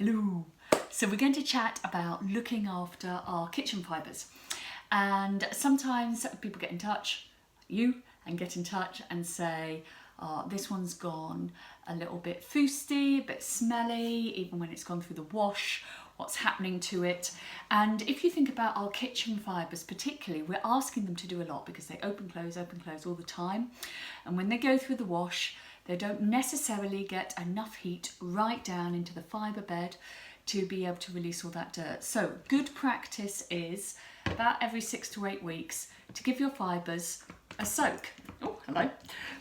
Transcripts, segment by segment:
Hello. So we're going to chat about looking after our kitchen fibres. And sometimes people get in touch, and get in touch and say, oh, this one's gone a little bit foosty, a bit smelly, even when it's gone through the wash, what's happening to it. And if you think about our kitchen fibres particularly, we're asking them to do a lot because they open, close all the time. And when they go through the wash, they don't necessarily get enough heat right down into the fibre bed to be able to release all that dirt. So good practice is about every 6 to 8 weeks to give your fibres a soak. Oh, hello.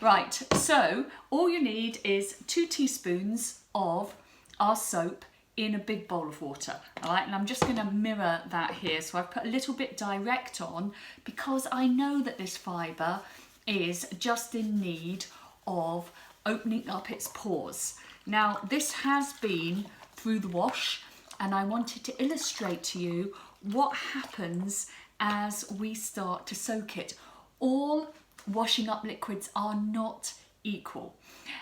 Right, so all you need is 2 teaspoons of our soap in a big bowl of water. All right, and I'm just going to mirror that here. So I've put a little bit direct on because I know that this fibre is just in need of opening up its pores. Now this has been through the wash and I wanted to illustrate to you what happens as we start to soak it. All washing up liquids are not equal,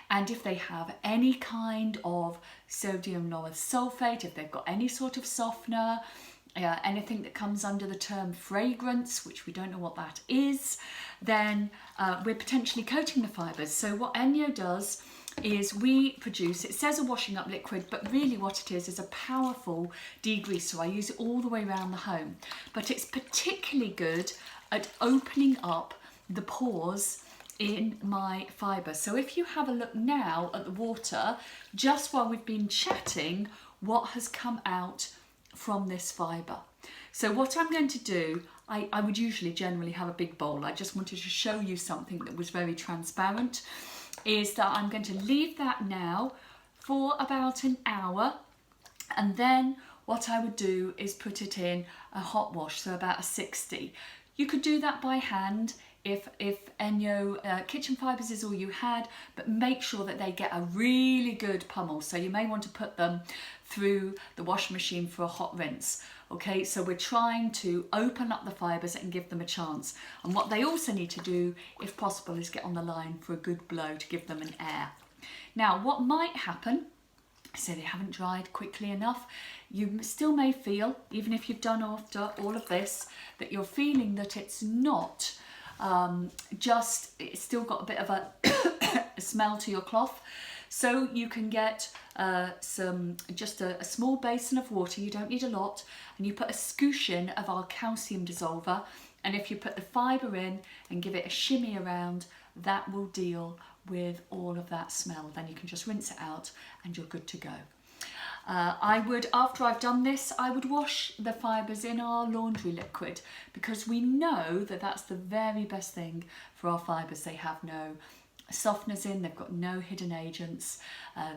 and if they have any kind of sodium lauryl sulfate, if they've got any sort of softener, anything that comes under the term fragrance, which we don't know what that is, then we're potentially coating the fibres. So what Enyo does is we produce, it says a washing up liquid, but really what it is a powerful degreaser. I use it all the way around the home, but it's particularly good at opening up the pores in my fibre. So if you have a look now at the water, just while we've been chatting, what has come out from this fibre. So what I'm going to do, I would usually generally have a big bowl. I just wanted to show you something that was very transparent, is that I'm going to leave that now for about an hour, and then what I would do is put it in a hot wash, so about a 60. You could do that by hand if Enyo kitchen fibres is all you had, but make sure that they get a really good pummel. So you may want to put them through the washing machine for a hot rinse. Okay, so we're trying to open up the fibres and give them a chance. And what they also need to do, if possible, is get on the line for a good blow to give them an air. Now, what might happen, so they haven't dried quickly enough, you still may feel, even if you've done after all of this, that you're feeling that it's not it's still got a bit of a smell to your cloth. So you can get just a small basin of water, you don't need a lot, and you put a scooshin of our calcium dissolver, and if you put the fibre in and give it a shimmy around, that will deal with all of that smell. Then you can just rinse it out and you're good to go. I would, after I've done this, I would wash the fibres in our laundry liquid, because we know that that's the very best thing for our fibres. They have no softeners in, they've got no hidden agents,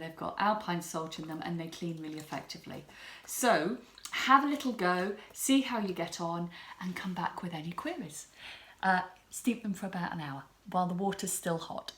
they've got alpine salt in them, and they clean really effectively. So have a little go, see how you get on, and come back with any queries. Steep them for about an hour while the water's still hot.